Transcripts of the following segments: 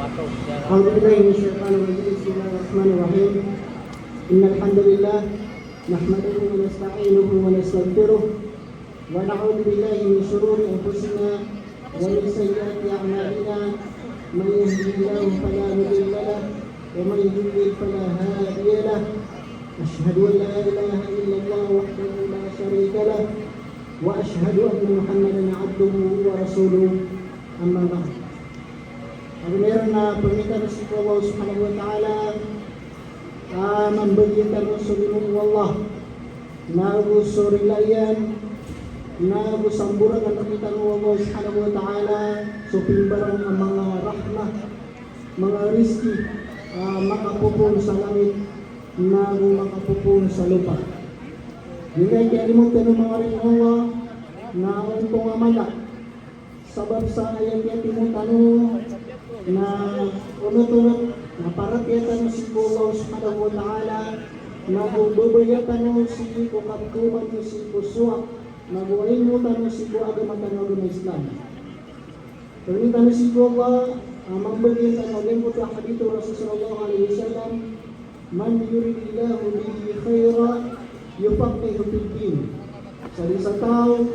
أعوذ بالله من الشيطان الرجيم بسم الله الرحمن الرحيم إن الحمد لله نحمده ونستعينه ونستغفره ونعوذ بالله من شرور أنفسنا ومن سيئات أعمالنا من يهده الله فلا مضل له ومن يضلل فلا هادي له أشهد أن لا إله إلا الله وحده لا شريك له وأشهد أن محمدا عبده ورسوله أما بعد. Ako meron na permintaan sa Allah subhanahu wa ta'ala memberikan sulimung Allah nagu surilayan nagu samburan ang permintaan Allah subhanahu wa ta'ala suping barang ang mga rahmah mga rizki makapupun sa langit nagu makapupun sa lupa. Hindi kalimutan ng mga rin Allah na untong amala sabab sa ayat yatimong tanong na unut-unut na parakyatan si Allah subhanahu wa ta'ala na bubayatan si ko kaptuman si ko suwak na buwain mo tanong si ko agamatan ng Islam. Permintaan si ko Allah magbagay tanong din po sa hadith Rasulullah alaihi wasallam man yuridillahu bihi khaira yufaqihu fid din. Sa tao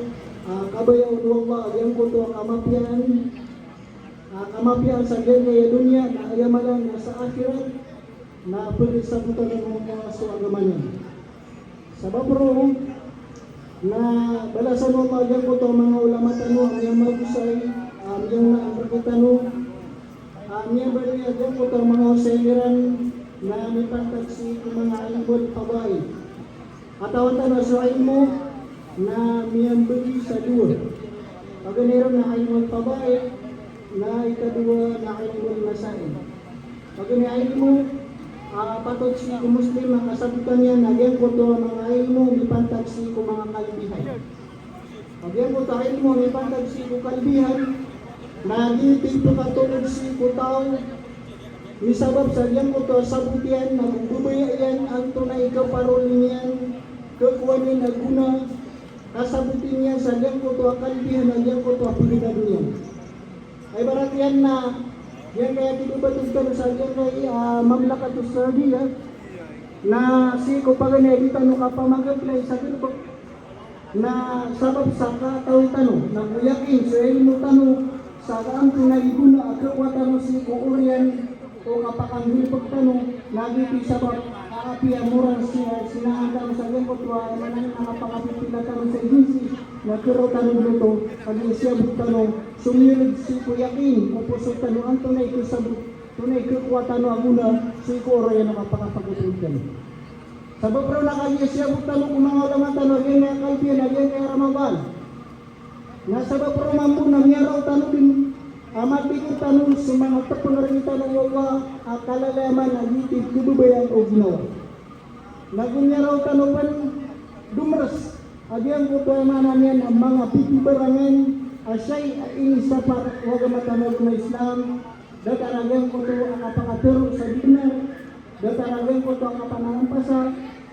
kabayaw Allah yang ko to kamapian sa gaya dunia na ayamalan na sa akhirat na pagsabutan ng mga suagaman. Sabab ro na balasan mo magyan ko to mga ulama tano ang magusay yung naabagitano niya bali agyan ko to mga usairan na may pantagsi mga alibol pabay. Atawan tano sa ilmo na miyambagi sa duwa. Pagganiran na ilmo pabay na ikadua na ilmu masail. Pag may ilmu, patod si Muslim ang kasabutan niya na diyan ko to mga ilmu mipantag si ko mga kalbihan. Pag yan ko to ilmu mipantag si ko kalbihan, na ditip to katulad si ko tao, misabab sa diyan ko to sabutian na bubaya yan ang tunay kaparolin yan, kakuwanin na guna, kasabutin yan sa diyan ko to kalbihan na diyan ko to apilidad niya. Ay barat yan na yan kaya titubatid ka sa yan kay mamlakat o Sardiya na si ko pagani dito no kapamagaplay sa kilbo na sabab sa katawin tano na kuyakin sa ilmo tano sa kaang pinagiguna akwatan mo si ko urian o kapakanghilpag tano nagiti sabab kaapiya murang siya sinahandang sa yan ko tuwa naman nakapakapipila tano sa agency na kiro tano dito pag siya butano sumirid si ko yakin o puso tano ang tunay ko sabot tunay ko kuwatano ang una si ko oro yan nakapakapagutugan sabab raw nakanya siya butano kung mga ulaman tano yan nga kalbiyan yan kaya Ramadan na sabab raw mampu na miyaraw tano din amati ko tano sa mga tapangarita ng Allah kalalaman na hitid kububayan o ginawa nagunyaraw tano pan dumras agyan ko to emanan yan ang mga pipibarangan asay ini safar waga matamag na Islam dataragan ko to ang kapakaturo sa dinar dataragan ko to ang kapanangampasa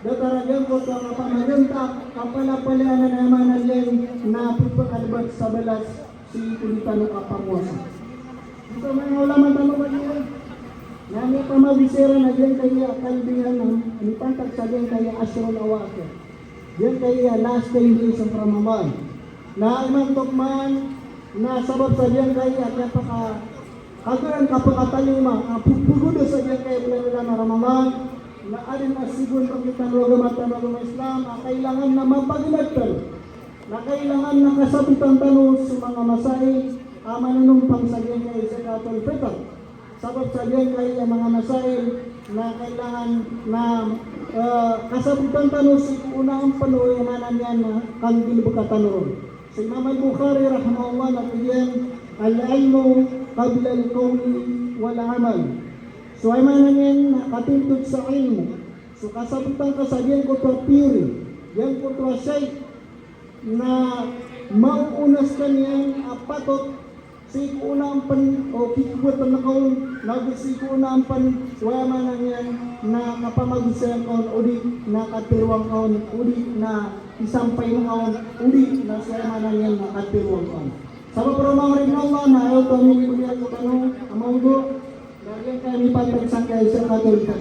dataragan ko to ang kapanaganta kapalapalanan na emanan yan na pipakalbat sa balas si kulitano kapangwasa ito mga ulaman tamo ba niya nami pamabisera na dyan kaya kalbihan ng ipantag sa dyan kaya asyrul awakir dyan kaya last 10 days of Ramadan na imang tukman na sabab sa diyan kaya kagaran kapakatalima pupugudo sa diyan kaya bulan na Ramadan na alin asigon pag kita lugamatan ng Islam kailangan na mapagilagtan na kailangan na kasabutan tanong sa mga masay manunumpang sa diyan kaya zakatul fitr sabab sa diyan kaya mga masay na kailangan na kasabutan tanong sa unang panuwi manan yan na kandil bukatanon. Si Imam Al-Bukhari rahimahullah nakiyan al-ilmu qabla al-qawli wal amal. So ay manan yan nakatintod sa ilmu. So kasabutan ka sa diyan ko to pure. Diyan ko to say na mauunas ka niyan apatot si unang pan o kikbuat na kaon nagsi unang pan wala man yan na kapamagusan kaon udi na katirwang kaon udi na isampay ng kaon udi na siya man yan na katirwang kaon sabab pro mga rin Allah na ayaw kami kuya ko tanong amanggo Dahil kami pagkagsangkay sa Katolika.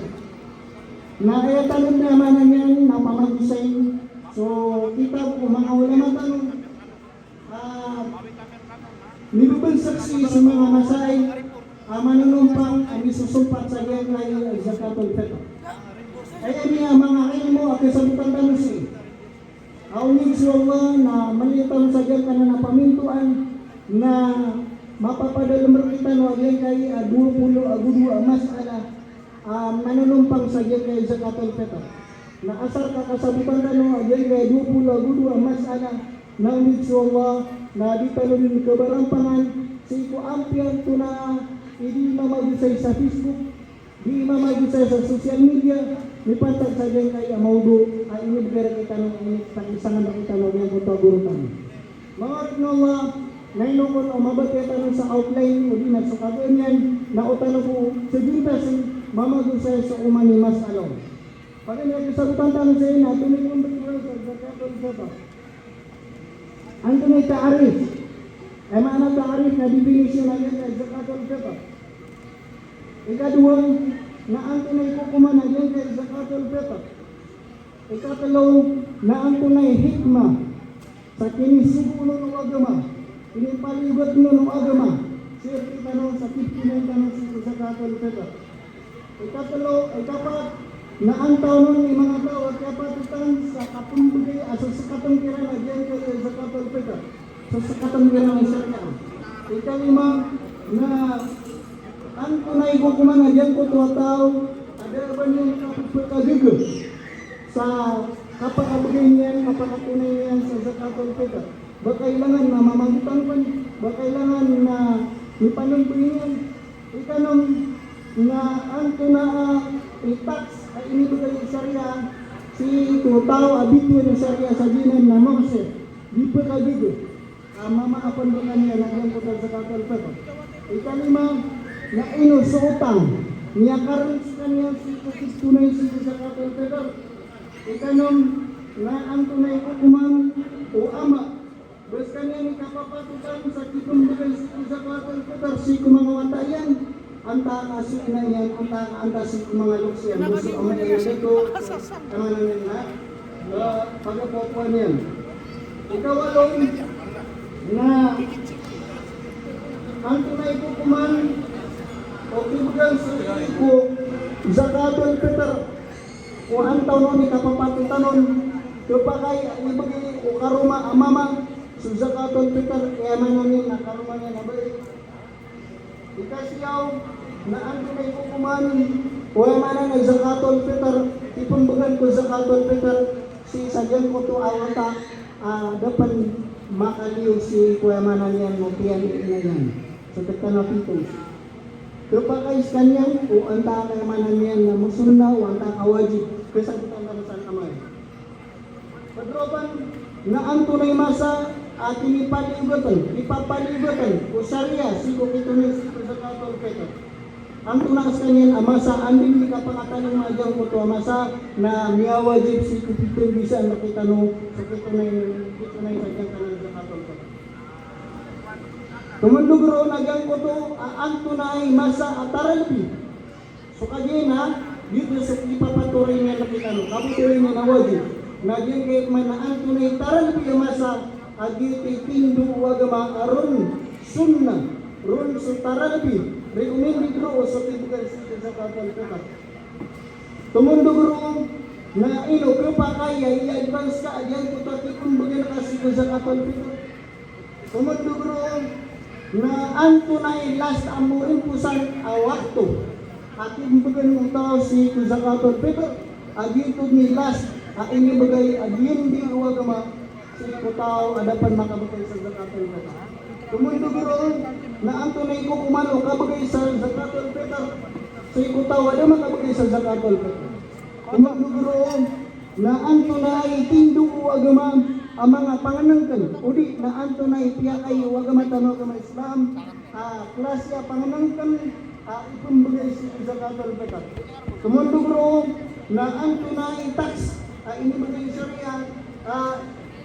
Nakayatanon naman na yan, napamagisay. So, kita ko mga ulama tanong, nilubang saksi sa mga masay, manunumpang ang isusumpat sa diyan kayo ay sa Katolika. Kaya niya mga kayo mo, at kasabitan tanong siya. Aunig siya na malitan sa diyan ka na napamintuan na mapapadalamar kita no agyan kay 20 agudwa masala manunumpang sa agyan kay sa Katolika. Na asar ka kasabitan ka no agyan kay 20 agudwa masala na ulit sa Allah na di talon kabarampangan si ko ampian to na hindi mamagusay sa Facebook, di mamagusay sa social media, nipantag sa agyan kay amaudo ay inibigara kita no isangan kita no yung kutagurutan. Mga Allah nainungkol o mabati tanong sa outline o di nagsukagin yan na o tanong ko sa gintas mamagusay sa umani mas alaw. Pag nagsasagutan tanong sa ina, tunay kong bagiwan sa zakatol sa ang tunay taarif ay maana taarif na definisyon na yan sa zakatol sa ikaduwang na ang tunay kukuman na yan sa zakatol sa ikatalaw na ang tunay hikma sa kinisugulo ng agama. Ini palibot mo ng agama. Sir, kita nung sakit kinay sa Katolika. Ikapat, na ang taon ng mga tao at kapatutan sa kapumbugay, sa katangkiran na dyan kayo sa Katolika. Sa katangkiran ng Sharia. Ikalima, na ang tunay ko kumana dyan ko tuwa tao, ada ba niyong kapagpagagig sa kapakabugay niyan, kapakatunay niyan sa Katolika. Bakailangan na mamagitan ko, bakailangan na ipanumpuin ikanong na ang na i-tax ay inibigay ng Sharia si tao abityo ng Sharia sa dinan na Mose di pa kagigo mamaapan ba kanya na ang putal sa Katolika. Ikalima na inusuotang niya karon sa kanya si tunay sa Katolika. Ikanong na ang tunay kukuman o ama bes kanya ni kapapatutan sa kitong bagay sa Katolika si kumangawatayan anta aso na yan anta si mga luksyan gusto ang mga dito ang namin na pagkapuan yan. Ikawalong na ang tunay kukuman o kibugan sa ko sa Katolika kung ang taon ni kapapatutan kapagay ibigay o karuma amama sa Katolika kaya man namin na karuma niya na ba ikasiyaw na ang tunay kukuman o mana na sa Katolika ipambagan ko sa Katolika si sadyan ko to awata dapat makaliw si kuya mana niyan mo piyan na yan sa tekta pito kapag kanyang o anta kaya mana niyan na musunna o anta kawajib kasagutan na sa kamay padroban na ang tunay masa at ipapalibatan o Sharia siko kitunay siko sa Katolika. Ang tunas kanyan amasa andin ni kapangatan ng magyang ko to amasa na miyawajib siko kitunay bisa nakita no sa kitunay sa dyan kanan sa Katolika. Tumundugro nagyang ko to ang tunay masa ataralpi. So kagyan ha dito sa ipapatuloy niya nakita no kaputuloy niya na wajib. Nagyang kahit man na ang tunay taralpi masa agiti pindu wagama aron sunna ron sutaralbi recommended ro sa tibugan sa Katolika. Tumundo guro na ino kapa kaya i-advance ka adyan ko ta kumbaga kasi sa Katolika. Tumundo guro na anto na last amo impusan wakto at kumbaga ng tao si sa Katolika agito ni last ini bagay adyan di wagama sa tao adapan makabagay sa Katolika. Tumundo guro na ang tunay ko kumano kabagay sa Katolika sa tao ada makabagay sa Katolika. Tumundo guro na ang tunay tindu agama ang mga panganangkan udi na ang tunay piya kay agama tano agama Islam klasya panganangkan ipumbagay sa Katolika. Tumundo guro na ang tunay tax ini bagay Sharia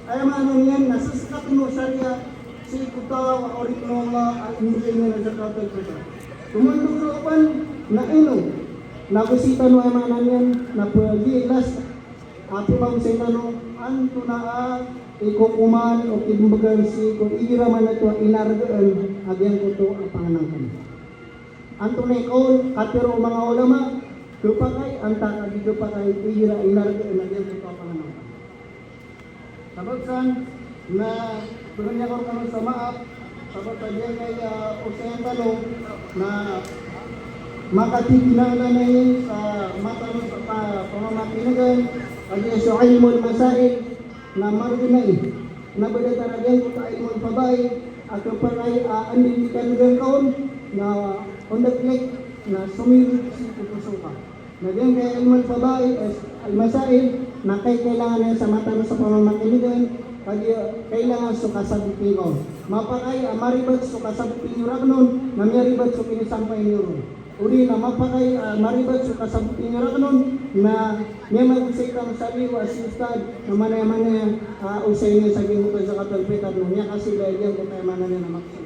ay maano yan, nasaskat mo Sharia si kutaw original ang hindi nyo na sa Katolika. Tumundog sa upan na inom. Nabusita no ay mananyan na pagdilas. Apo bang sa tanong, anto na ikukuman o kinumbagan si kung ira man na ito inargaan agyan ko ito ang panganangkan. Anto na ikaw, katero mga ulama, kapagay, anta kagi kapagay, ira inargaan agyan ko ito ang panganangkan. Sabagsan na pagkanya ko kanon sa maap, sabag kanya kay usayang tanong na makatikinala na yun sa matanong sa pamamapinagan kaya sa ilmul masail na marginay na badataragyan ko sa ilmul pabay at kapagay anilikan ng kaon na undaglik na sumirip si pupuso ka. Nagyan kaya ilmul pabay al masail na kailangan niya sa matanong sa pamamapinagan kaya kailangan sa kasabutin ko. Mapakay maribat sa kasabutin nyo ragnon na miyaribat sa kinisampay nyo ron. Uli na mapakay maribat sa kasabutin nyo ragnon na niya mag-usay kang saliwa si Ustad na manaya-manaya usay niya sa gimutan sa katalpitan na niya kasi dahil kung kaya manaya na magsay.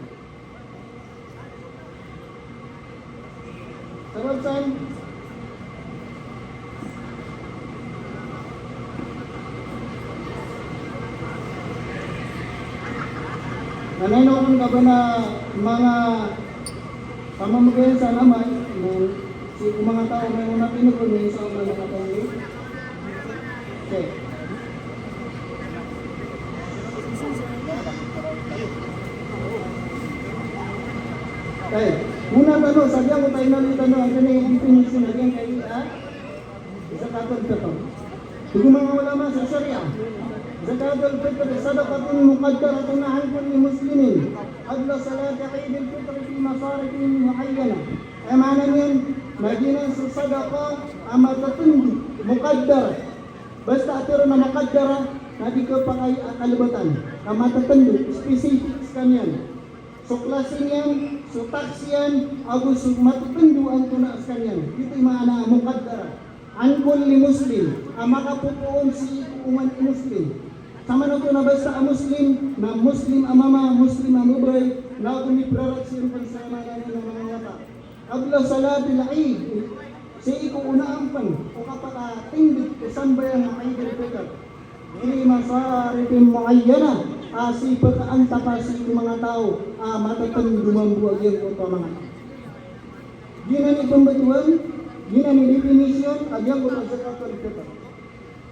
Sabab saan? Nanaynoon ka ba na mga pamamagayan sa naman si mga tao may una pinugod may isang mga nakatawin? Okay. Okay. Muna tanong, sabihan ko tayo nalit tanong, ang ganyan yung definition na yan kayo isa katag ka to. Ito mga ulama sa Sharia. زكاة الفطر صدقة مقدرة عن كل مسلم قبل صلاة عيد الفطر في مصارف معينة. معنى من مدينة صدقة أما تتند مقدرة بس تأثيرنا مقدرة نبي كبقى قلبتان أما تتند spesifik sekalian. So klasian, so taksian, agu so matutundu ang tuna sekalian. Itu makna muqaddara. An kulli muslim, makapupuon si umat muslim. Sama na ito na basta ang muslim, na muslim amama, muslim amubay, na kumiprarat siya pansama na ng mga ngata. Abla salatil Eid, si iko unaampan, o kapakatingdit, kusambayan ang Eid al-Fitr. Hindi masaripin mo ayyana, si pagkaanta pa si mga tao, matatang dumambuag yan ko ito mga. Gina ni pembatuan, gina ni definition, agyan ko sa zakat al-Fitr.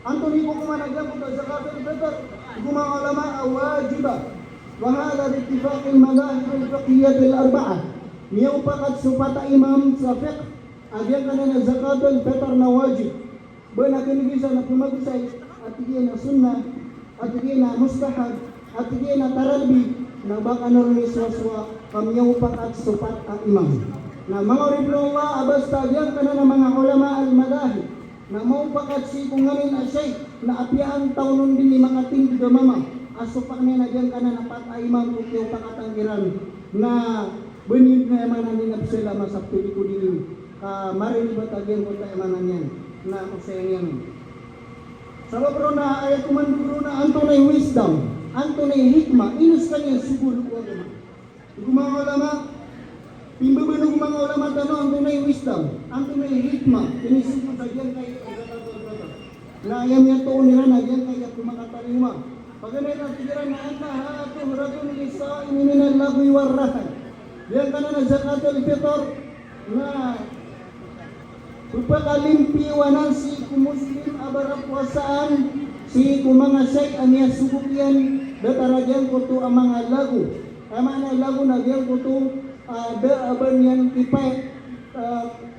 Antoni ko kumanagyan ko sa zakat al-Fitr, mga ulama wajiba. Wa hadha bi ittifaq al-madahib al-fiqhiyyah al-arba'ah. Niyaw pakat supata imam sa fiqh, agyan kana na zakat al-Fitr na wajib. Bana kinigisa na kumagusay at diyan na sunnah, at diyan na mustahab, at diyan na taralbi na baka normi swaswa kamyaw pakat supat ang imam. Na mga riblullah abasta agyan kana na mga ulama al-madahib na maupakat si kung nganin asay na apyaan taunon din ni mga tinggi gamama asupak niya na dyan ka na napat ay mamukyaw pakatanggiran na benyud na emanan ni nabsela masaptuli ko din marin ba tagyan ko ta emanan yan na usayang yan sabab ro na ayat kumanduro na antonay wisdom antonay hikmah inus kanya siguro ko mga ulama Pimbabanog mga ulama tanong ang tunay wisdom, ang tunay hikmah, inisip mo sa diyan kay na ayam niya tuon nila na diyan kay kumakatalima. Pagkanay na tigiran na anta hatu ratun lisa min al-lagwi war-rafath. Diyan kana na zakatul fitr na upakalimpiwanan si muslim abara puasaan si mga syekh aniya subukian datarajan ko to ang mga lagu. Amana lagu na diyan ko to daaban yang kipay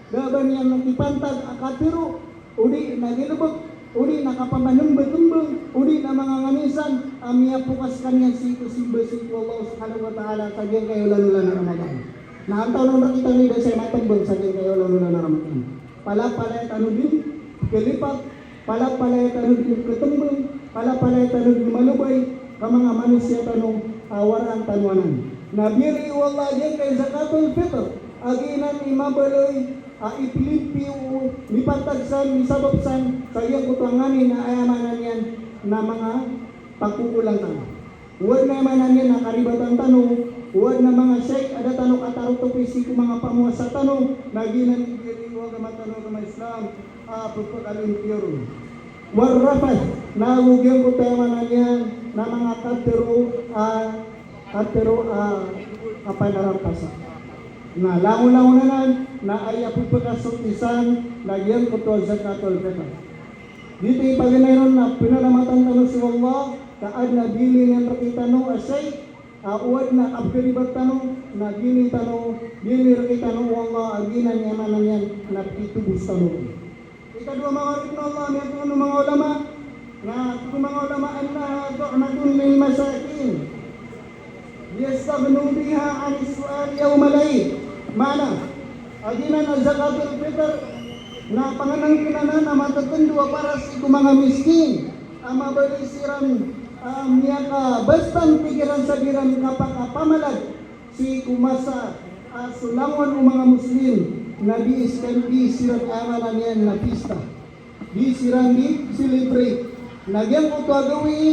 daaban yang nakipantag akatiro udi nagilubog udi nakapamanembeng udi na mga nganisan amiya pukas kanya si besi Allah subhanahu wa ta'ala saging kayo lanulan na Ramadan na ang taon na kita ni sa matambang saging kayo lanulan na Ramadan palapalay tanudin kelipat palapalay tanudin ketembeng palapalay tanudin malubay ka mga manusia tanong awaran tanwanan Nabiri wallah diyan kay zakatul fitr aginan imabaloy ipilipiw nipatagsan nisababsan sayang kutanganin na ayamanan yan na mga pagkukulang tanong. Huwag na ayamanan yan na karibatan tanong uwan na mga sheikh ada tanong atarutopisi ko mga pamuwas sa tanong naginan diri wa gamatanong sa Islam puput alimpiyoro warrafat na ugyang ko tema na niyan na mga katero apa narampasa na langon-langonan na ay apupakasultisan nagyan ko to zakatul fitr dito ipaginayon na pinalamatan tanong si Allah kaad na bili ng rakitano asay uwad na abkaribat tanong na gini tanong bili rakitano Allah aginan yamanan yan na pitubus tanong ikadua mga rikna Allah may mga ulama na mga ulama na tu'matun lil masakin yastaghnu biha an su'al yawm al-eid mana aginan ang zakatul fitr na panganangkinan na matatundua para sa mga miskin ang mabalisiran niya ka bastan pikiran sabiran kapag si kumasa sulangon ng mga muslim na di siran amalan yan na pista di siran di celebrate nagyan ko to agawi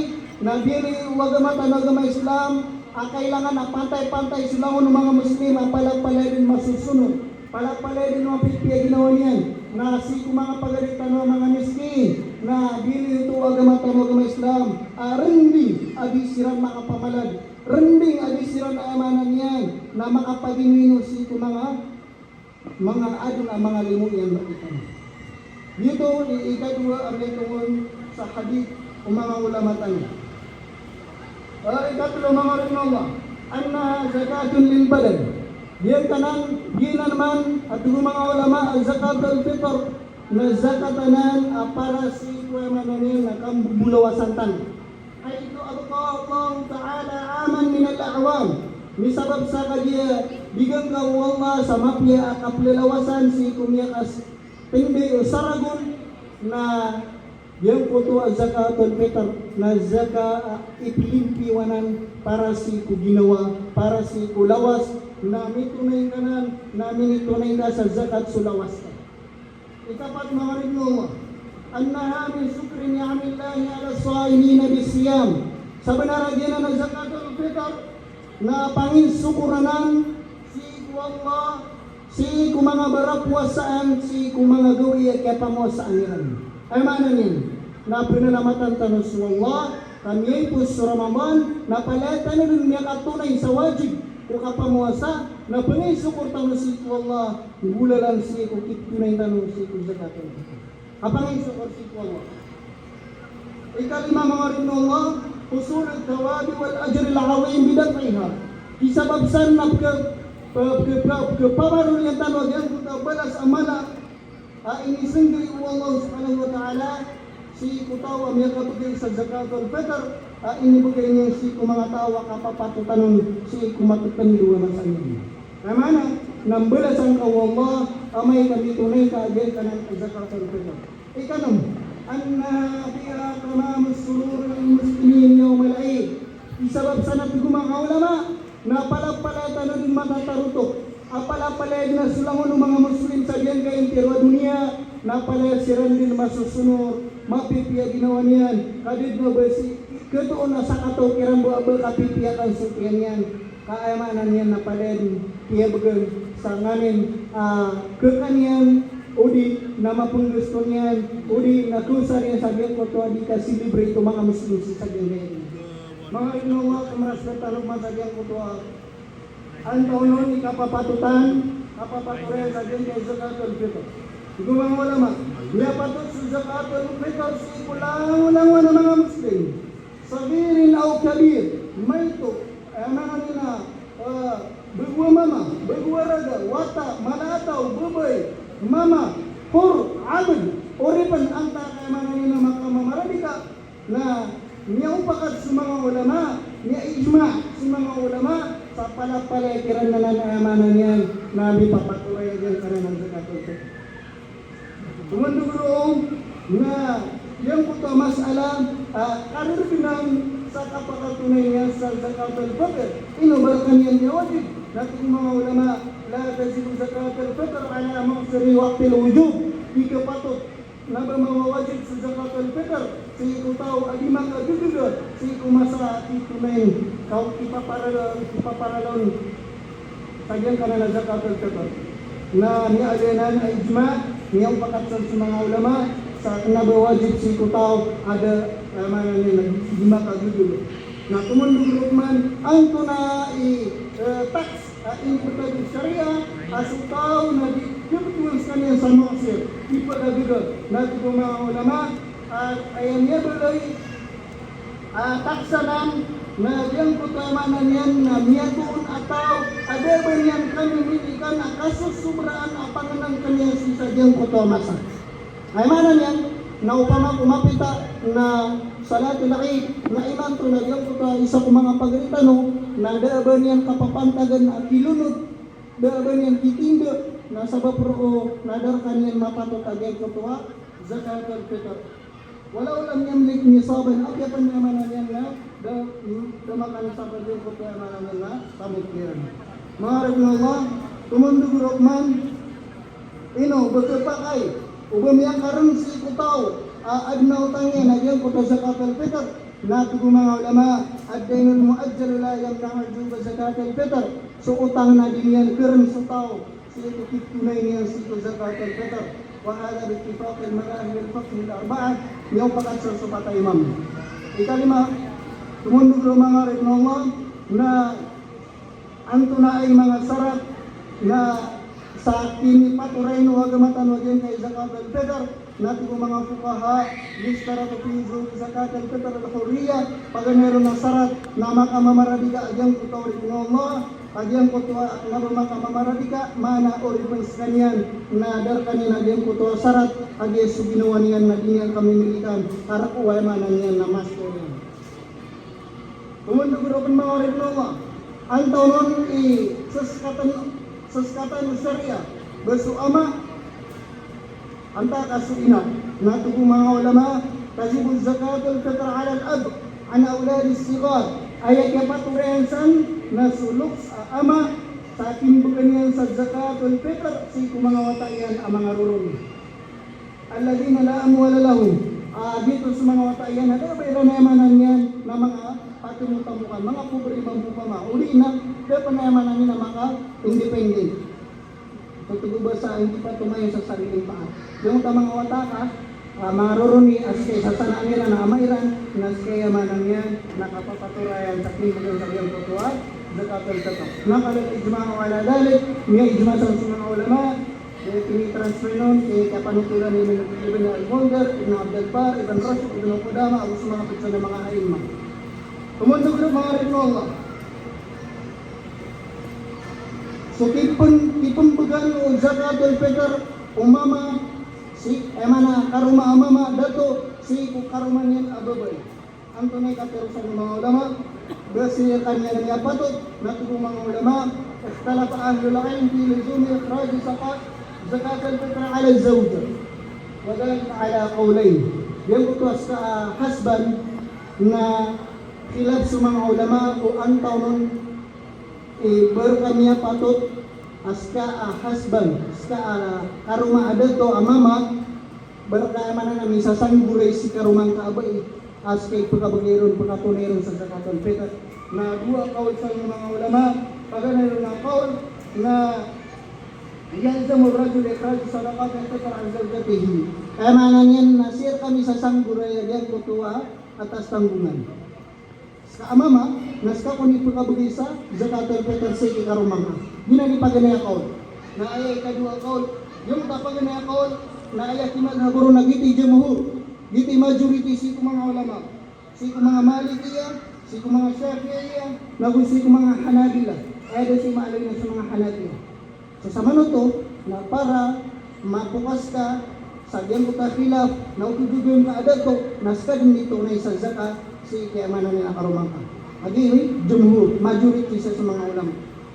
na diri wagamata nagama Islam kailangan na pantay-pantay sulangon ng mga muslim ang palagpalay din masusunod palagpalay din mga pitpiya ginawa niyan na si mga pagalitan ng mga miskin na dili ito agamata ng Islam rending adisiran makapamalag rending adisiran na amanan yan na makapagimino si mga adun ang mga limo yan makitan dito ikadua ang tungon sa hadith o mga ulama tayo ikatulo mga rinnawa anna zakatun lil badan diyan kanan gina naman at mga ulama ang zakatul fitr na zakatanan para si kuya mananin na kambulawasan tan ay ito Allah Ta'ala aman min al-a'wam misabab sa kadiya bigang ka Allah sa mapya kaplelawasan si kumyakas tindi o saragon na yung puto ang zakatul fitr na zaka ipilimpiwanan para si kuginawa para si kulawas na mitunay kanan na minitunay ka sa zakat sulawas ka ikapat mga rinno annaha min sukri ni'amillahi ala saimina bisiyam sa benaragyan na zakatul fitr na panginsukuranan si Allah si kumanga barapuasaan si kumanga gawi at kapamuasaan yan ay mananin na pinalamatan tanong sa Allah kami po sa Ramadan na palatan na rin niya katunay sa wajib o kapamuasa na pangisukor tanong si Allah gula lang si kung kitunay tanong si kung zakatul fitr kapangisukor si Allah ikalima mga rin Allah usul al-tawabi wal-ajr al-awim bidafaiha isababsan na kepamarun yang tanong yang kita balas amala ini sendiri Allah subhanahu wa ta'ala si kutawa may kapagay sa zakatul fitr ini bagay si kumanga tawa kapapatutan si kumatutanduwa na sa inyo namana nang balasan ka Allah amay kami tunay ka agay ka ng zakatul fitr ikanong anna fiha tamamus surur al-muslimin yawm al-eid isabab sa mga ulama na palapalatan na din matatarutok apalapalad na sulangon ng mga muslim sa diyan kayong tirwa dunia na palasiran din masusunod mapipiya ginawa niyan kadid na ba si ketoon na sa kato kiran buwa ba kapipiya kang sukian yan kaayamanan yan na palad piya bagang sa nganin kekanian udi na mapunggusto niyan udi na kusar yan sa diyan ko to di ka celebrate mga muslim sa diyan mga inuwa kamaras na talog masagyang kutuwa ang taunon ikapapatutan kapapaturen sa din kay zakatul fitr ito mga ulama niyapatot sa zakatul fitr si kulang-ulang ng mga muslim sabirin au kabir may ito mga nila bagwa mama bagwa raga wata malataw bubay mama hur abd oripan ang takay mga nila makamarabika na niya upakat sa mga ulama, niya ijma sa mga ulama sa palapalikiran na nanayamanan yan na may papaturay yan ka na ng zakatul fitr. Tumandugurong na yung puto masala karir pinang sa kapakatunay niya sa zakatul fitr. Inubalkan yan niya wajib. Natin mga ulama, la tazilu zakatul fitr ala maksari waqtil wujub. Di ka patot na ba mawawajib sa zakatul fitr sa si kutaw agimang agugugo si kumasa titunain kau ipaparalon sagyan ka na zakatul fitr na niadenan ay ijma niyang pakatsan sa mga ulama sa nabawajib si kutaw ada mana ni agimang agugugo na tumundog man ang tuna tax inputad syariah asutaw na kebetulan sekalian sa maksir ipadagugo na mga ulama at ayan niya balay taksanan na diyang kutamanan yan na miyatuon ataw ada ba niyan kami milikan na kasusubraan apanganan kanya sa diyang kutamasa ay manan yan na upama kumapita na salati laki na iman to na diyang kuta isa ko mga pagritano na ada ba niyan kapapantagan at kilunod ada ba niyan kitindo na sabab ro nadar kanyan mapatot agay kutuwa zakatul fitr walau lam yamlik nisaban at yapan naman yan na damakan sa pagdil ko kaya naman na pamikiran maharap na Allah tumundog rokman betul pakay ubam yang karon si kutaw adna utangnya na diyan kuta zakatul fitr na tugu mga ulama ad-dainul muajjal la yamna'u juba zakatul fitr so utang na din yan karon sa tao si tunay niya si zakatul fitr وهذا باتفاق المذاهب الفقه الأربعة يوم فقط سلسفة إمام ikalima tumundog mga rinong na antuna ay mga sarat na sa pinipaturay no agamatan wagyan kay zakatul fitr natin ko mga fuqaha listaratu fi zakatul fitr al-hurriya pag meron na sarat na makamamaradika agyang kutaw rinong agyang kutuwa na makamamaradika mana oripens kanyan na dar kanyan agyang kutuwa sarat agyang subinuan yan na dinyan kami milikan para kuway manan yan na masko yan tumundog rin mga rinong ang taunon saskatan syariah besu ama anta kasuina natuku mga ulama tajibu zakatul fitr ala al-ab an awlad as-sighar ayat yang paturayan san nasulok sa ama sa timbukan sa zakatul fitr si mga watayan ang mga rurong alladhina la amwala lahum dito sa mga watayan na dapat nayamanan yan na mga patimutamukan mga pobre mambupama uli na dapat nayamanan yan na mga independent tutugo ba sa hindi pa tumayo sa sariling paa yung tamang wataka mga ruruni as kay sa sanaan nila na amairan nas kaya manang yan nakapapaturayan sa klimang sa iyong tutuwa zakatul fitr nakalat ijma'u ala dalik may ijma' sa mga ulama tinitransfer nun kay kapanutulan ni Ibn al-Mulder, Ibn Abdul Bar, Ibn Rashid, Ibn Qudama ang sa mga pagsa ng mga aima tumundog rin mga rinong so tipon bagan o zakatul fitr umama si emana karuma amama dato si karuman yan ababay ang tunay katerusan ng mga ulama basi kanya niya patot natubong mga ulama ikhtalafa ahlul ilm fi luzum ikhraj zakatul fitr ala zawj wa dhalika ala qawlayn yang utos ka husband na khilaf sa mga ulama o ang tawnon berkanya patut aska husband aska karuma adato amama berkayamanan na misa sangguray si karumang kaabay askay pagkabagiron pagkatuneron sa zakatul fitr na dua kaul sa mga ulama paganayon na kaul na yalzamu rajul ikhraj sadaqatul fitr an zawjatihi kayamanan yan nasir kami sa sangguray yan kutuwa atas tanggungan sa amama naska kung ipagkabagay sa zakatul fitr sa ikarumang ginani paganaya kaul na ayay kadua kaul yung papaganaya kaul na ayat imad haburo na giti jamhur giti majority si mga ulama si mga malikiya si mga syafi'iyya nagun si mga hanabila ay si maalay na sa mga hanabila so sa manuto na para mapukas ka sa diyan ko ta khilaf na utudugon ka adato naska din dito na isa zakat si kayamanan ni akarumang ka agi jumhur majority sa mga ulama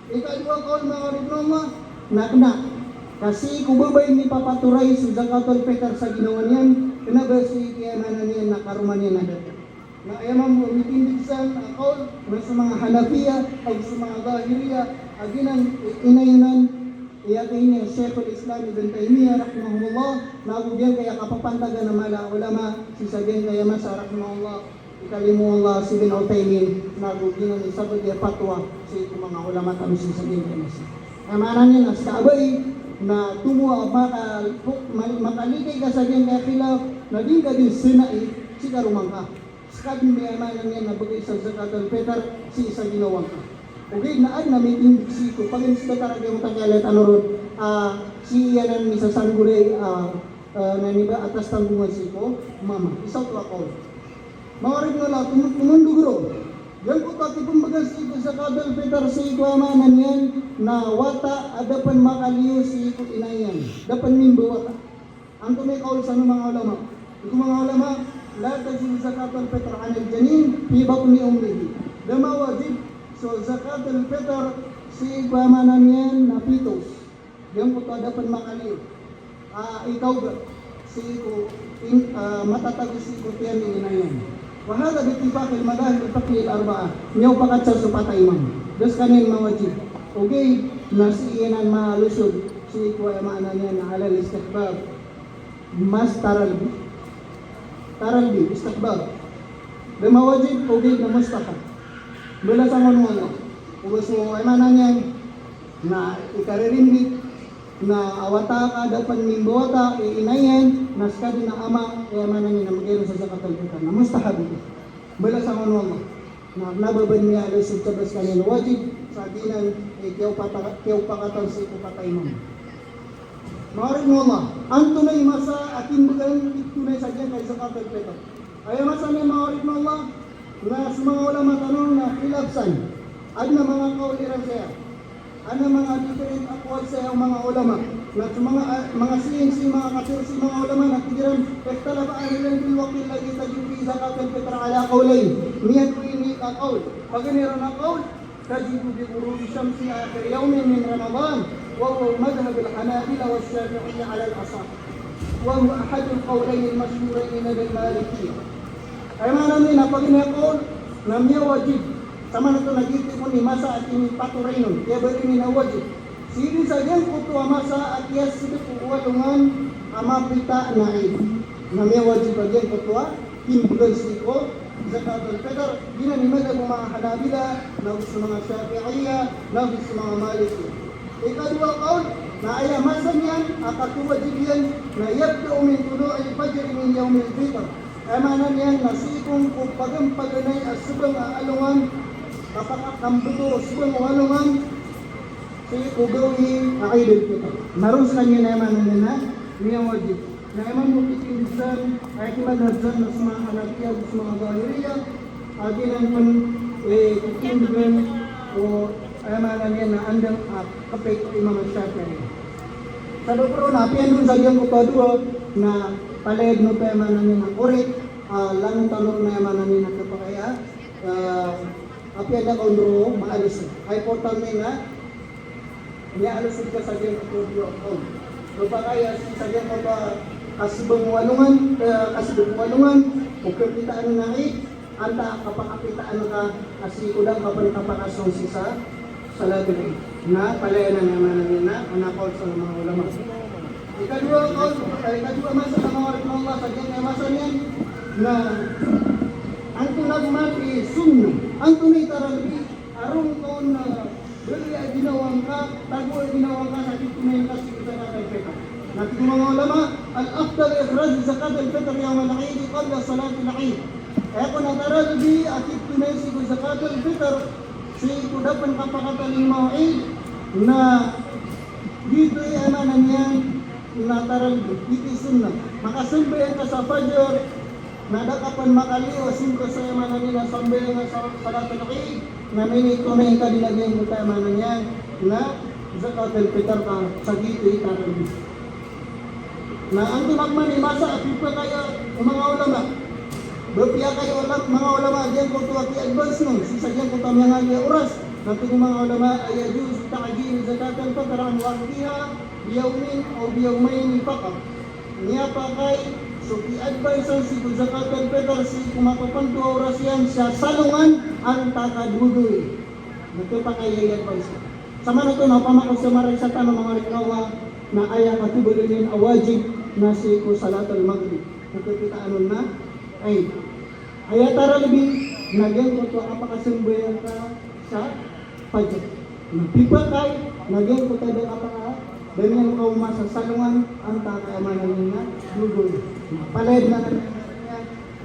ikadua kaul mga rinoma nakna kasi kung babay ni papaturay sa zakatul fitr sa ginawa niyan, kinaba si kiyamanan niyan na karuman niya na dati. Na ayaman mo, mitindigsan akaw na sa mga Hanafiya, o sa mga Zahiriya, aginan, inayunan, Iya kini Syekhul Islam Ibn Taymiyah rahimahullah nabugyan kaya kapapantaga na mala ulama si sagyan kaya masa rahimahullah ikalimu Allah si Ibn Utaymin nabugyan ni sabag ya fatwa si mga ulama kami si sagyan kaya masa. Amananya nas kaabay na tumuwa makaligay ka sagyan kaya khilaf na di ka din sinai si karumang ka. Sakabing may amanan yan nabugay sa zakatul fitr si isa ginawang ka. Okay, naan na may indiksi ko. Pag yung talaga yung tagalit, si yanan ni sa sanggulay, naniba atas tanggungan si ko, mama, isaw to ako. Mawarig na lang, tumundugro. Yan po pati kumbaga si ko sa kadal petar si ko amanan yan, na wata, adapan makaliyo si ko inayan. Dapan mimbo wata. Ang tumay kaul sa mga ulama. Ito mga ulama, lahat kasi sa kadal petar anil janin, hibak ni umrihi. Dama wajib, so zakatul fitr si pamanan yan na pitos. Yang ko dapat makaliw. Ikaw ba? Si ko matatagos si ko tiyan ni inayan. Wahada bittifaq al-madahib al-fiqh al-arba'a. Niyaw pakat sa supata imam. Das kanin mawajib. Okay, na si iyanan malusod si ko amanan yan na halal istighbab. Mas taralbi. Taralbi istighbab. Mawajib okay na mustahab. Mula sa mga ano, kung gusto mo ay mananyan na ikaririmbit na awata ka dapat mimbota iinayan naska din ang ama ay mananyan na magayro sa zakatul fitr na mustahab ito. Mula sa mga ano na nababad niya alas sa tabas kanil wajib sa dinan kiyaw pakatan sa ipupatay mo. Maaaring mo Allah, ang tunay masa ating bagang tunay sa diyan kay zakatul fitr. Ay masa ni maaaring mo Allah na sa mga ulama tanong na khilafsan at na mga kauliran saya at na mga different akwal sa mga ulama na sa mga CNC, mga katirsi, mga ulama na tigiran ektalabaan nilang bilwakil lagi sa jubi zakatul fitr ala kaulain niyan ko ini kakaul paginiran na kaul tajibu bi ghurub syamsi akhir yawmin min ramadan wa huwa madhhab al-hanabila wa syafi'iyya ala al-asah wa huwa ahad al-qawlayn al-mashhurayn lil malikiyyah. Ay mana ni na pag inakol na miya wajib sama na ito nagiti mo ni masa at ini paturay nun kaya ba rin na wajib sili sa diyan kuto masa at yes sili kuwalungan amapita na ito na miya wajib diyan kuto timbugan siko zakatul fitr ginanimad ang mga Hanabila na gusto mga Syafi'iyya na gusto mga Maliki. Ikadua kaul na aya masa niyan akatuwajib yan na yabda'u min tulu'il fajr min yawmil fitr. Amanan yan na sikong kupagam paganay at subang aalungan kapakambuto subang aalungan si kugawi Eidul Fitr. Narus kanya na amanan yan na niya wajib. Na eman mo itindisan ay kimanadsan na sa mga Hanafiya sa mga Zahiriya aginan pun itindigan o amanan yan na andang kapay ko Imam Syafi'i. Sa dobro na piyan dun sa iyang kupaduro na palayad no pa man namin na kurit lang tanong na man namin na kapakaya apya na kondro maalis ay portal na niaalis ka sa diyan ko so pa kaya sa diyan ko pa kasibang walungan o kapitaan na anta kapakapitaan ka kasi udang kapakasong sa salatin na palayan na naman namin na anakol sa mga ulama. Ikadua masa sa mga Allah sa diyan masa niyan na ang tunagman sunnah. Ang tunay taralbi aron ko na beli ay ginawang ka, tago ay ginawang ka sa tunay ka sa zakatul fitr. Natin mga ulama, al-afdal ikhraj zakatul fitr yawm al-Eid qabla salat al-Eid. Kaya kung nataralbi at tunay si zakatul fitr si kudapan kapakataling mga Eid na dito ay amanan yan nataral dito sunnah makasambayan ka sa fajr nadakapan makaliw asin ko sa amanan nila sambayan nga sa salatul Eid na minito na yung kadilagyan mo tayo amanan yan na zakatul fitr ka sa dito itaral na ang tunagman imasa at pipa kaya mga ulama Bapia kayo mga ulama diyan kung tuwag i-advance nun. Sisagyan kung tamang nga oras. Natin yung mga ulama ay ajuz ta'ajil zakatul fitr an waqtiha biyawmin o biyawmayn faqat. Niya pa kay so i-advance ang si zakatul fitr si kumapapan 2 oras yan sa salungan ang takadudoy. Natin pa kay i-advance. Sama na ito, napamakos sa maray sa tanong mga rikawa na ayaw katubulinin awajib na si Salatul Maghrib. Nakikita anon na? Ay, ayatara lebih nagyan ko apakasimbayan ka sa Fajr. Napipakai, nagyan ko tayo apaka ganyan ko sa salungan ang takayamanan na lugol. Napalad na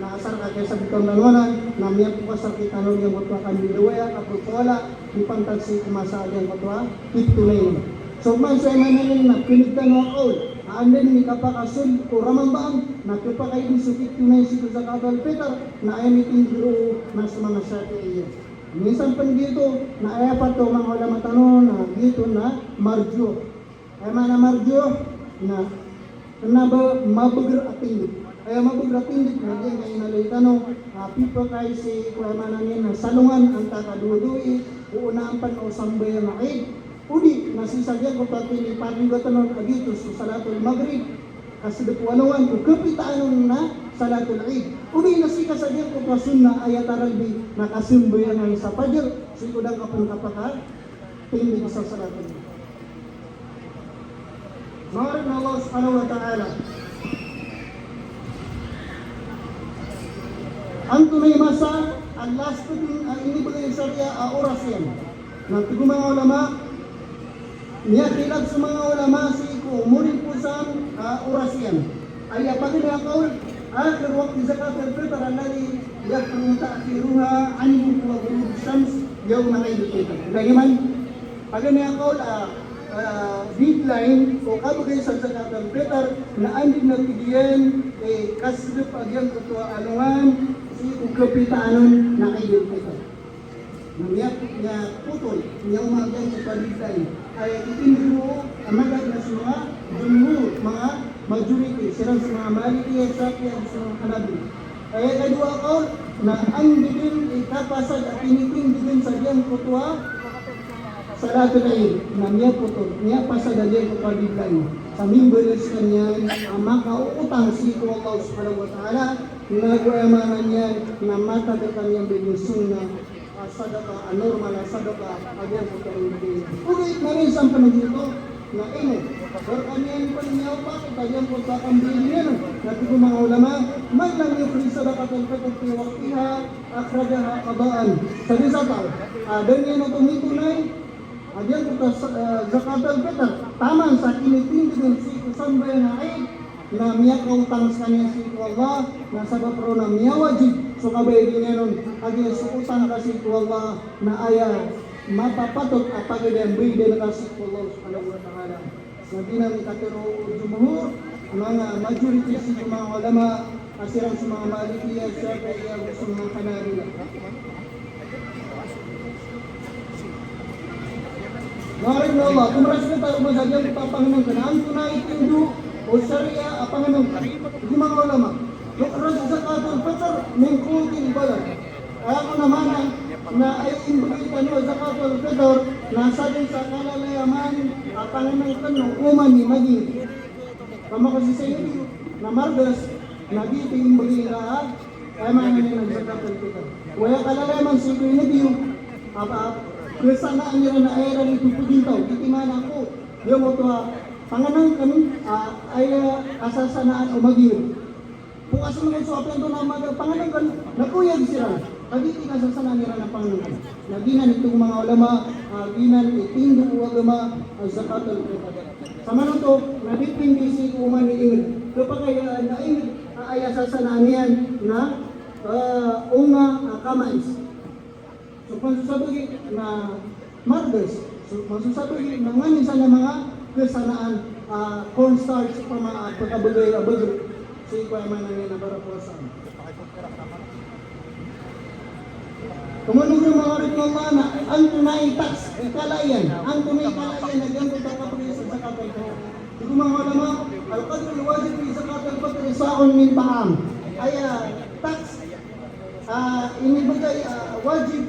naasar ka kaya sa bitong nanunan, namiyag ko sa kitanon yung kutwa kandiluwaya, kapag wala, ipantag si kumasali ang kutwa, iptunay. So man sa imanin na pinigtan mo ako, aanin ni kapakasun o ramambaan, nakipakay din sukit tunay si Zakatul Fitr, na ayan itinggiro mas mga syate iyo. Minsan pan dito, na ayaw pa ito mga ulama tanong na dito na marjo. Ay mana marjo na mabagar at tindig. Kaya mabagar at tindig na din kayo nalay tanong, people kayo si kuya mananin na salungan ang takaduduwi, uunaan pan o sambay na kayo. Udi, nasisagyan ko pati ni Pagigatan ng Agitos sa Salatul Maghrib. Kasi dapwalawan ko, kapitaan na Salatul Eid. Udi, nasikasagyan ko pasun na ayat aralbi na kasimbayan ng sa Fajr. Sikudang kapang kapaka, tingin sa Salatul Eid. Mawarin na Allah subhanahu wa ta'ala. Ang tunay masa, ang last din, ang inibigay sa riya, oras yan. Nagtigong mga ulama, niya kilab sa mga ulama si ko murin po sa oras yan. Ay apagin na kaul akhir waktu zakatul fitr alladhi yakunu ta'khiruha anhu wa ghurub syams yawm al-eid al-fitr. Bagaimana? Pagin na kaul deadline o kabagay sa zakatul fitr na andin na tigiyan kasdip agyan ko alungan si ukapitaanon na Eid al-Fitr. Niya putol niya umagyan sa deadline ay itinuro ang magag na mga jumhur, mga majority, sila sa mga Maliki at Shafi at sa mga Hanabi. Kaya kadua ko na ang bibin ikapasag at initing bibin sa diyang kutwa Salatul Eid na niya putol, niya pasag na diyang kutwa bigay. Sa mimbalis kanya ang makauutang si Allah subhanahu wa ta'ala nag-uamanan niya na matagakan niyang bibin sunna sadaka normal sadaka agyan ko karon din. Okay, narisang panagito na imo. Berkanyan pa niya pa agyan ko sa kambilyan. Nabi ko mga ulama, man lang yung sadaqatul fitr fi waqtiha akhrajaha qadaan. Sa disataw, ganyan na tumitunay agyan ko zakatul fitr taman sa kinitindig si kusambay na ay na miya kautang sa kanya si Allah na sabab ro na miya wajib so kabay din nun agi suutan kasi ko Allah na aya mapapatot apag den biden kasi ko Allah subhanahu wa ta'ala na dinami katero jumhur mga majority si mga ulama asirang sa mga Maliki at Shafi'i at sa mga Hanabila. Maraming Allah, kung respeto tayo masadyang ipapanganan ka na ang tunay tindu o syariah apanganon di mga ulama yukhraj zakatul fitr min qutil balad ako naman na ay imbagay no zakatul fitr nasa din sa kalalayaman apanganon kanong uman ni magi kama kasi sa iyo na margas nagiti imbagay ka ay mga ng zakatul fitr wala kalalayaman sa iyo ni biyo kesanaan nila na era ni tupudintaw itimana ko yung ito panganang kami ay asasanaan o magiyod. Kung asa mga suwapan ito na panganang kan, nakuyag sila. Pagiti asasanaan nila ng panganang kan. Naginan itong mga ulama, ginan itindu ulama zakatul fitr. Sama nito, nabipindi si uman ni ingrid. Kapag ay asasanaan yan na unga kamais. So kung sasabi na marbles, so masasabi na ngayon sa mga kesanaan cornstarch pa mga pagkabagay-abagay sa ikuaman na nga nabarapuasan. Kumunong yung mga ritual na ang tunay tax, ikalayan, ang tunay ikalayan na ganito takapagay sa zakatul fitr. Ito mga ulama, al-qadr al-wajib fi zakatul fitr sa'un min ta'am. Ay tax, inibagay wajib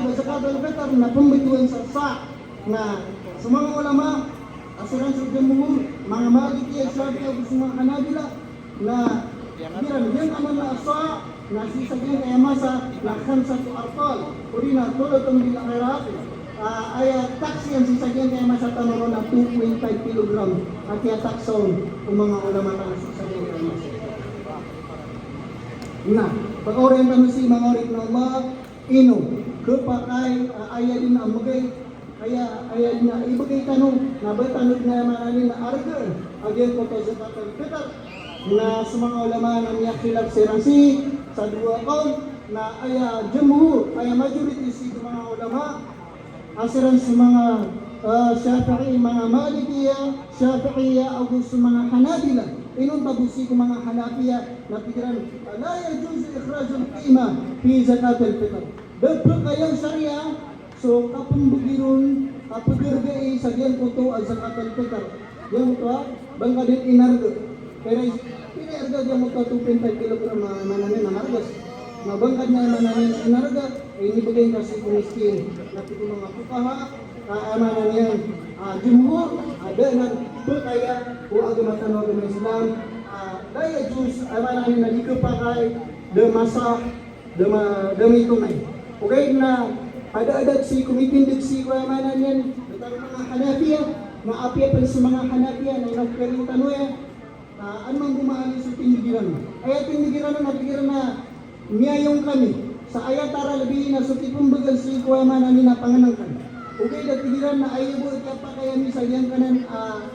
sa zakatul fitr na pambituan sa na sa mga ulama, asiran sa jumhur, mga Maliki at Shafi'i at mga Hanabila na yan aman na asa na sisagyan kaya masa na khansatu artal o di na tulad ang bilakirati ay tax yan sisagyan kaya masata mo na 2.5 kilogram at kaya taxon kung mga ulama na sisagyan kaya masata. Na, pag-orientan mo si mga orit na mga ino, kapakay aya din na magay, aya din na ibagay tanong, nabatanod na manalin na arga, agyan ko to sa katang na sa mga ulama na niya kilap si sa dua kaon na aya jumhur, aya majority si mga ulama asiran sa mga Syafi'i, mga Malikiya, Syafi'iyya, o sa mga Hanabila. Inon tabusi ko mga Hanafiya na pikiran, la yajuz ikhrajul qima fi zakatul fitr. Dagpo kayang syariah, so kapung bugiron, kapagirgay sa diyan ko to ang zakatul fitr. Yung to, bangka din inargo. Pero inargo diyan mo to 2.5 kilogram mananin na margas. Mabangkad na mananin na inargo, inibigay kasi kung miskin. Natin ko mga pukaha, amanan yan. Jumhur, ada na berkaya kung agama tanong agama Islam, daya juz amanan na dikepakai de masa demi tunai. Okay na ada si kumitindig si amanan yan. Betaro mga Hanafiya, na apya pa sa mga Hanafiya na nagkaring tanong anong gumaali sa tindigiran. Ay tindigiran na napigiran na niyayong kami. Sa ayat tara labi na sa tipong bagal si kuamanan ni napanganangkan. Okay, natigiran na ayaw mo pa kaya ni sayang kanan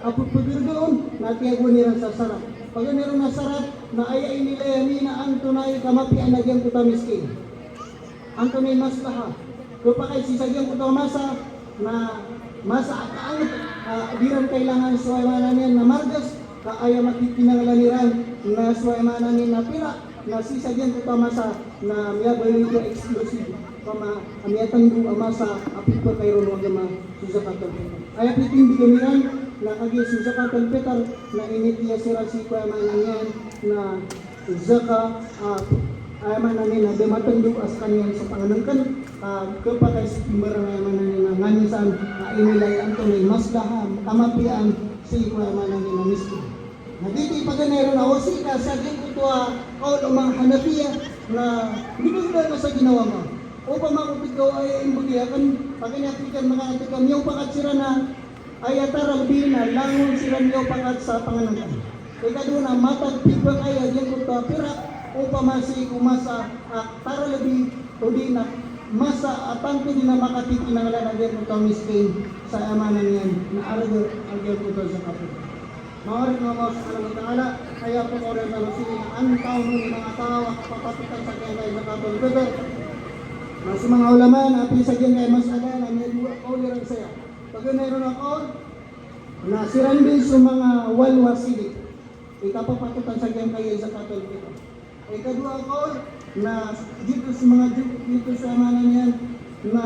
apot pagirgoon na tiyago nilang sa sarap. Pag meron na sarap na ayay nila yamin na ang tunay kamapian na diyang kuta miskin. Ang tunay maslaha. Kapag sisagyang kuta masa na masa akaangat diran kailangan suwaymanan yan na margas ka ayaw matitinangaliran na suwaymanan yan na pira na sisagyang kuta masa na miyabali ko exclusive. Kama amiatan du amasa apit pa kayo ron agama susakatan petar. Ay apit hindi kamiran na kagi susakatan petar na initiya sira si kuamanan yan na zaka ayamanan na dematan du as kanyan sa panganangkan kapag si timbarang ayamanan na nganisan na inilay ang tunay maslaha kamapian si kuamanan na miskin. Nagiti paganero na wasika sa akin kutuwa o mga Hanafiya na hindi ko sila sa ginawa mo. O pa makupit ko ay imbugiyakan, pagkinapikan mga natikam yung pakat sira na ayatara labi na langon sira niyo pakat sa panganangkan. Kaya doon na matagpigwag ay yung kuta pira o pa masi kumasa tara labi o di na masa tanto di na makatiti na ngalan ang yung kuta miskin sa amanan yan na argo ang yung kuta sa kapit. Mawarin mga mga sa kalang ta'ala, kaya po orin na lusili na ang taon ng mga tao kapapitan sa kaya na kapal betul. Mas mga ulama na pinisagyan kay mas ada na may dua kauliran saya. Pag mayroon ako, nasiran din sa mga walwasili. Ikapapatutan sa kaya kayo sa katol dito. Ikadua ako, na dito sa mga dito sa amanan yan, na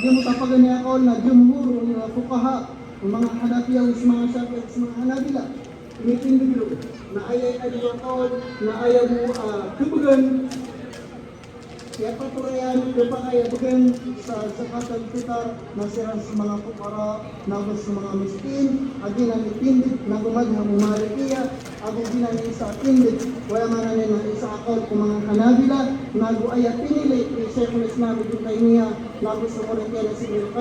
di mo tapagan niya ako na jumhur, fukaha, mga Hanafiya, mga Syafi'i, mga Hanabila. Initindig na ayay ako, na ayaw mo kubagan. Kaya paturayan ko pa kaya bagan sa zakatan fitar nasiran sa mga pukara, nagos sa mga miskin, agin ang itindig, nagumad ng Malikiya, agong ginani sa tindig, wala mananin na isa akol kung mga Hanabila, naguaya pinili, Sheikhul Islam Ibn Taymiyyah, nagos sa Morikiya na si Ibn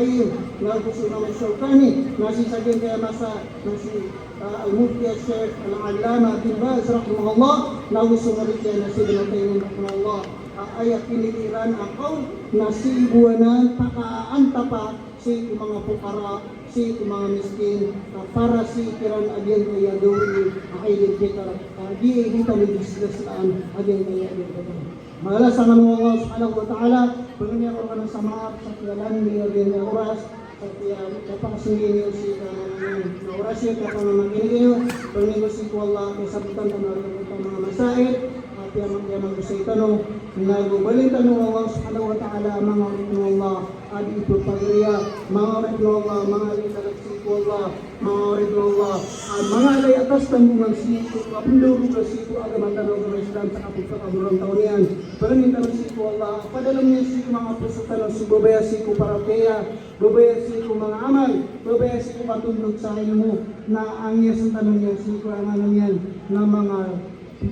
nagos sa mga Shawkani, nasisagin kaya masa, nasi Al-Mufti Sheikh Al-Allama bin Baz, rahimahullah, nagos sa Morikiya na si Ibn Taymiyyah, rahimahullah, ayat piniliran ako na si ibuanan pakaanta pa si mga pukara, si mga miskin para si kiran agyan kaya doon akayin kita di kita nagdisgasaan agyan kaya doon. Mahala sa mga Allah subhanahu wa ta'ala pagkanya ko ka ng samaat sa kialan ni agyan na oras at kapakasingin niyo si na oras yun kapamamagin niyo pagnigo si ko Allah kasabitan ka na mga masaid at yang sa itanong nagubalik tanong Allah subhanahu wa ta'ala mga ulit Allah adi ito pagriya mga ulit Allah mga alitalag siko Allah mga ulit Allah mga alay atas tambungan siko kapinduro ka siko agaman tanong ng Islam sa kapagkakaburang taon yan pagandang tanong siko Allah padalang niya siko mga puso tanong subabaya siko parakeya babaya siko mga amal babaya siko patundog sa ilmo na ang yes ang tanong niya siko ang ano yan na mga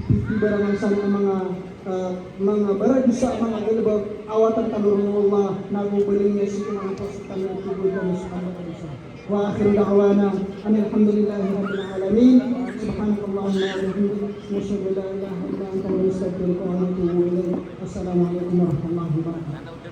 pibarangan sa mga mga barag sa mga ilbaw awatan tanurong Allah naguguling niya si mga pasukan ng tubod na subhanahu wa ta'ala. Wa akhiru da'wana alhamdulillahi rabbil alamin. Subhanakallahumma wa bihamdika asyhadu an la ilaha illa anta astaghfiruka wa atubu ilaik. Assalamu alaikum warahmatullahi wabarakatuh.